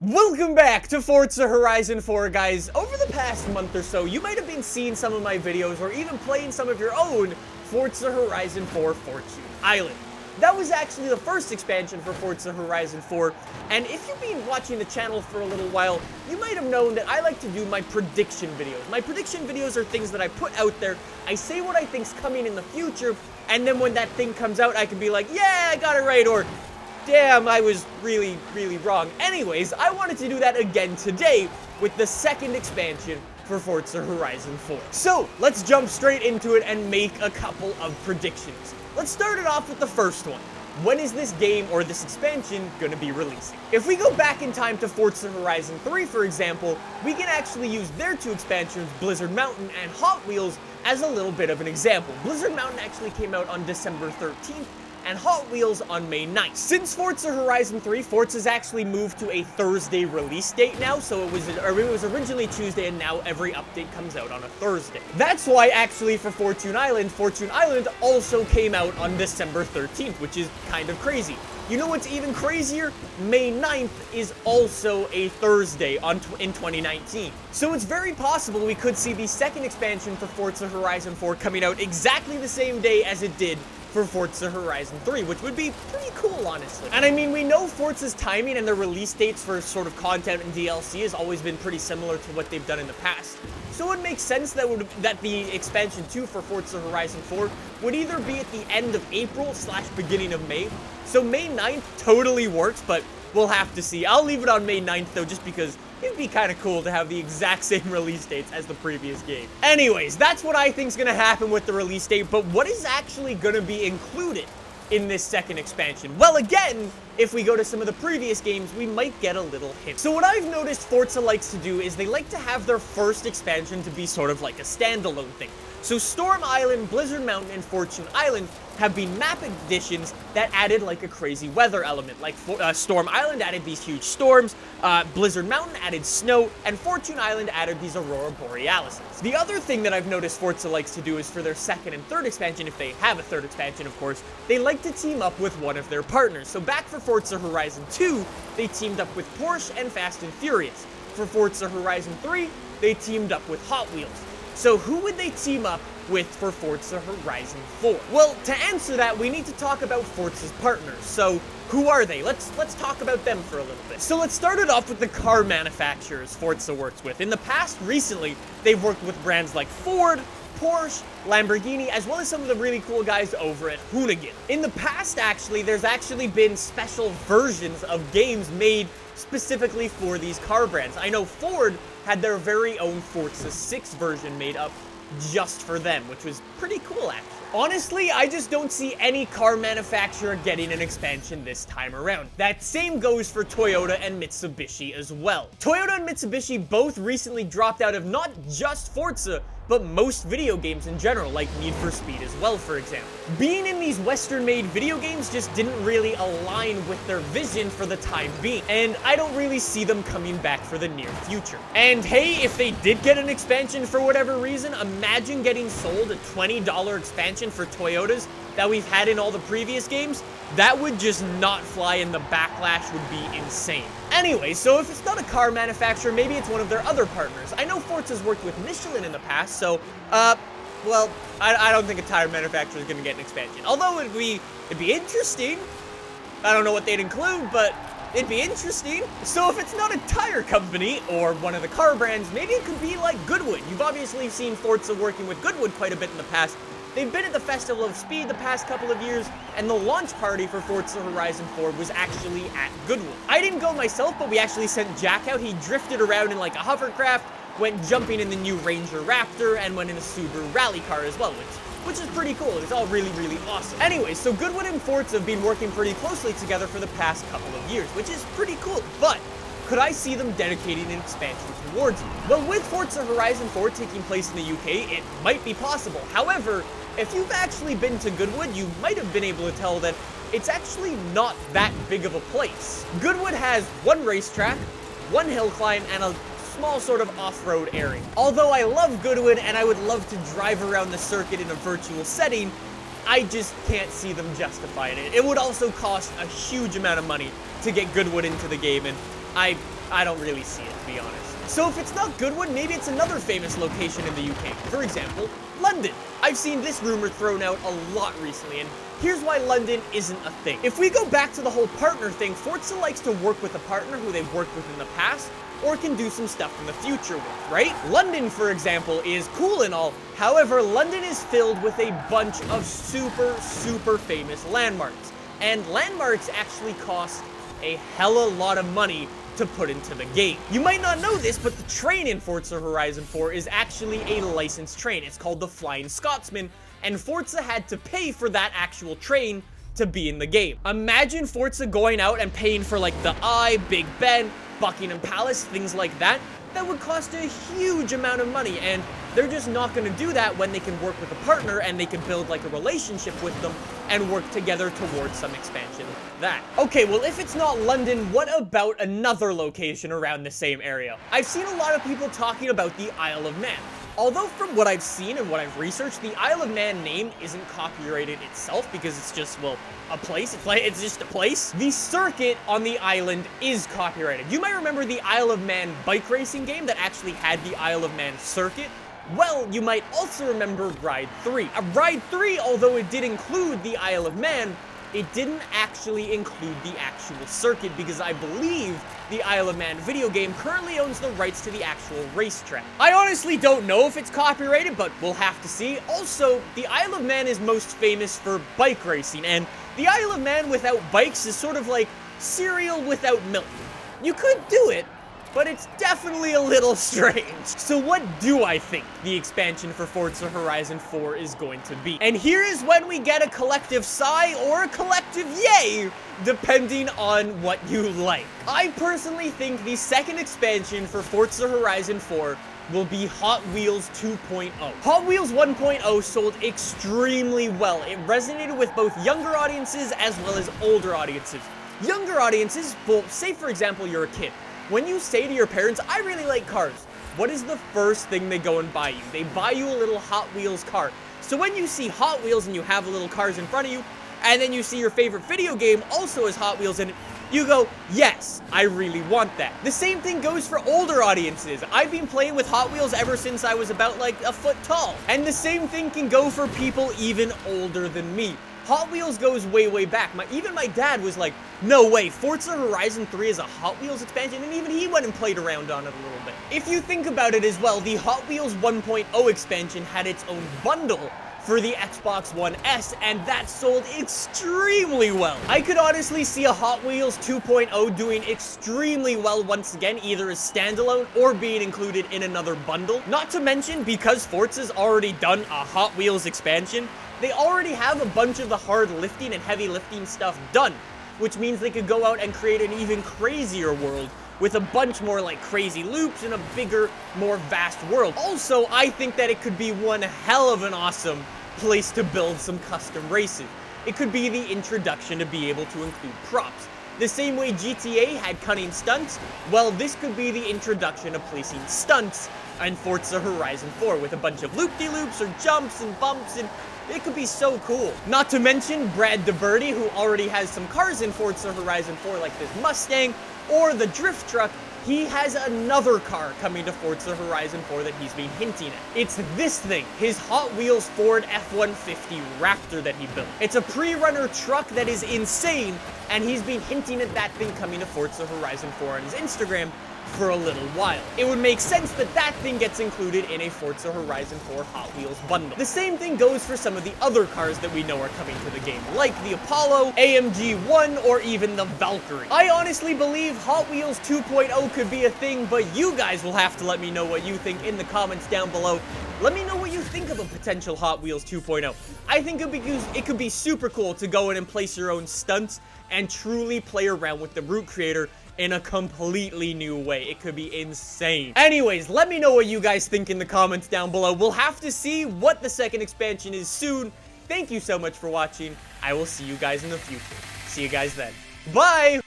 Welcome back to Forza Horizon 4, guys. Over the past month or so, you might have been seeing some of my videos or even playing some of your own Forza Horizon 4 Fortune Island. That was actually the first expansion for Forza Horizon 4, and if you've been watching the channel for a little while, you might have known that I like to do my prediction videos. My prediction videos are things that I put out there, I say what I think's coming in the future, and then when that thing comes out, I can be like, yeah, I got it right, or damn, I was really wrong. Anyways, I wanted to do that again today with the second expansion for Forza Horizon 4. So, let's jump straight into it and make a couple of predictions. Let's start it off with the first one. When is this game or this expansion gonna be releasing? If we go back in time to Forza Horizon 3, for example, we can actually use their two expansions, Blizzard Mountain and Hot Wheels, as a little bit of an example. Blizzard Mountain actually came out on December 13th, and Hot Wheels on May 9th. Since Forza Horizon 3, Forza's actually moved to a Thursday release date now, so it was originally Tuesday, and now every update comes out on a Thursday. That's why, actually, for Fortune Island also came out on December 13th, which is kind of crazy. You know what's even crazier? May 9th is also a Thursday in 2019. So it's very possible we could see the second expansion for Forza Horizon 4 coming out exactly the same day as it did for Forza Horizon 3, which would be pretty cool, honestly. And I mean, we know Forza's timing and their release dates for sort of content and DLC has always been pretty similar to what they've done in the past. So it makes sense that the expansion 2 for Forza Horizon 4 would either be at the end of April / beginning of May. So May 9th totally works, but we'll have to see. I'll leave it on May 9th though, just because it'd be kind of cool to have the exact same release dates as the previous game. Anyways, that's what I think's gonna happen with the release date, but what is actually gonna be included in this second expansion? Well, again, if we go to some of the previous games, we might get a little hint. So what I've noticed Forza likes to do is they like to have their first expansion to be sort of like a standalone thing. So Storm Island, Blizzard Mountain, and Fortune Island have been map additions that added like a crazy weather element. Like Storm Island added these huge storms, Blizzard Mountain added snow, and Fortune Island added these Aurora Borealises. The other thing that I've noticed Forza likes to do is for their second and third expansion, if they have a third expansion of course, they like to team up with one of their partners. So back for Forza Horizon 2, they teamed up with Porsche and Fast and Furious. For Forza Horizon 3, they teamed up with Hot Wheels. So who would they team up with for Forza Horizon 4? Well, to answer that, we need to talk about Forza's partners. So who are they? Let's talk about them for a little bit. So let's start it off with the car manufacturers Forza works with. In the past, recently, they've worked with brands like Ford, Porsche, Lamborghini, as well as some of the really cool guys over at Hoonigan. In the past, actually, there's actually been special versions of games made specifically for these car brands. I know Ford had their very own Forza 6 version made up just for them, which was pretty cool, actually. Honestly, I just don't see any car manufacturer getting an expansion this time around. That same goes for Toyota and Mitsubishi as well. Toyota and Mitsubishi both recently dropped out of not just Forza, but most video games in general, like Need for Speed as well, for example. Being in these Western-made video games just didn't really align with their vision for the time being, and I don't really see them coming back for the near future. And hey, if they did get an expansion for whatever reason, imagine getting sold a $20 expansion for Toyotas that we've had in all the previous games. That would just not fly, and the backlash would be insane. Anyway, so if it's not a car manufacturer, maybe it's one of their other partners. I know Forza's worked with Michelin in the past, so, well, I don't think a tire manufacturer is going to get an expansion. Although it'd be interesting. I don't know what they'd include, but it'd be interesting. So if it's not a tire company or one of the car brands, maybe it could be like Goodwood. You've obviously seen Forza working with Goodwood quite a bit in the past. They've been at the Festival of Speed the past couple of years, and the launch party for Forza Horizon 4 was actually at Goodwood. I didn't go myself, but we actually sent Jack out. He drifted around in like a hovercraft, went jumping in the new Ranger Raptor, and went in a Subaru rally car as well, which is pretty cool. It's all really awesome. Anyway, so Goodwood and Forza have been working pretty closely together for the past couple of years, which is pretty cool, but could I see them dedicating an expansion towards it? Well, with Forza Horizon 4 taking place in the UK, it might be possible. However, if you've actually been to Goodwood, you might have been able to tell that it's actually not that big of a place. Goodwood has one racetrack, one hill climb, and a small sort of off-road area. Although I love Goodwood and I would love to drive around the circuit in a virtual setting, I just can't see them justifying it. It would also cost a huge amount of money to get Goodwood into the game, and I I don't really see it, to be honest. So if it's not Goodwood, maybe it's another famous location in the UK. For example, London. I've seen this rumor thrown out a lot recently, and here's why London isn't a thing. If we go back to the whole partner thing, Forza likes to work with a partner who they've worked with in the past, or can do some stuff in the future with, right? London, for example, is cool and all. However, London is filled with a bunch of super famous landmarks. And landmarks actually cost a hella lot of money to put into the game. You might not know this, but the train in Forza Horizon 4 is actually a licensed train. It's called the Flying Scotsman, and Forza had to pay for that actual train to be in the game. Imagine Forza going out and paying for like the Eye, Big Ben, Buckingham Palace, things like that. That would cost a huge amount of money, and they're just not going to do that when they can work with a partner and they can build like a relationship with them and work together towards some expansion like that. Okay, well, if it's not London, what about another location around the same area? I've seen a lot of people talking about the Isle of Man. Although from what I've seen and what I've researched, the Isle of Man name isn't copyrighted itself because it's just, well, a place. It's just a place. The circuit on the island is copyrighted. You might remember the Isle of Man bike racing game that actually had the Isle of Man circuit. Well, you might also remember Ride 3. Ride 3, although it did include the Isle of Man, it didn't actually include the actual circuit because I believe the Isle of Man video game currently owns the rights to the actual racetrack. I honestly don't know if it's copyrighted, but we'll have to see. Also, the Isle of Man is most famous for bike racing, and the Isle of Man without bikes is sort of like cereal without milk. You could do it, but it's definitely a little strange. So what do I think the expansion for Forza Horizon 4 is going to be? And here is when we get a collective sigh or a collective yay, depending on what you like. I personally think the second expansion for Forza Horizon 4 will be Hot Wheels 2.0. Hot Wheels 1.0 sold extremely well. It resonated with both younger audiences as well as older audiences. Younger audiences, well, say for example you're a kid. When you say to your parents, I really like cars, what is the first thing they go and buy you? They buy you a little Hot Wheels car. So when you see Hot Wheels and you have little cars in front of you, and then you see your favorite video game also has Hot Wheels in it, you go, yes, I really want that. The same thing goes for older audiences. I've been playing with Hot Wheels ever since I was about like a foot tall. And the same thing can go for people even older than me. Hot Wheels goes way back. Even my dad was like, no way, Forza Horizon 3 is a Hot Wheels expansion, and even he went and played around on it a little bit. If you think about it as well, the Hot Wheels 1.0 expansion had its own bundle for the Xbox One S, and that sold extremely well. I could honestly see a Hot Wheels 2.0 doing extremely well once again, either as standalone or being included in another bundle. Not to mention, because Forza's already done a Hot Wheels expansion, they already have a bunch of the hard lifting and heavy lifting stuff done, which means they could go out and create an even crazier world with a bunch more like crazy loops and a bigger, more vast world. Also, I think that it could be one hell of an awesome place to build some custom races. It could be the introduction to be able to include props. The same way GTA had cunning stunts, well, this could be the introduction of placing stunts in Forza Horizon 4 with a bunch of loop-de-loops or jumps and bumps, and it could be so cool. Not to mention Brad DeVerde, who already has some cars in Forza Horizon 4 like this Mustang or the drift truck. He has another car coming to Forza Horizon 4 that he's been hinting at. It's this thing, his Hot Wheels Ford F-150 Raptor that he built. It's a pre-runner truck that is insane, and he's been hinting at that thing coming to Forza Horizon 4 on his Instagram for a little while. It would make sense that that thing gets included in a Forza Horizon 4 Hot Wheels bundle. The same thing goes for some of the other cars that we know are coming to the game, like the Apollo, AMG 1, or even the Valkyrie. I honestly believe Hot Wheels 2.0 could be a thing, but you guys will have to let me know what you think in the comments down below. Let me know what you think of a potential Hot Wheels 2.0. I think it could be super cool to go in and place your own stunts and truly play around with the route creator in a completely new way. It could be insane. Anyways, let me know what you guys think in the comments down below. We'll have to see what the second expansion is soon. Thank you so much for watching. I will see you guys in the future. See you guys then. Bye!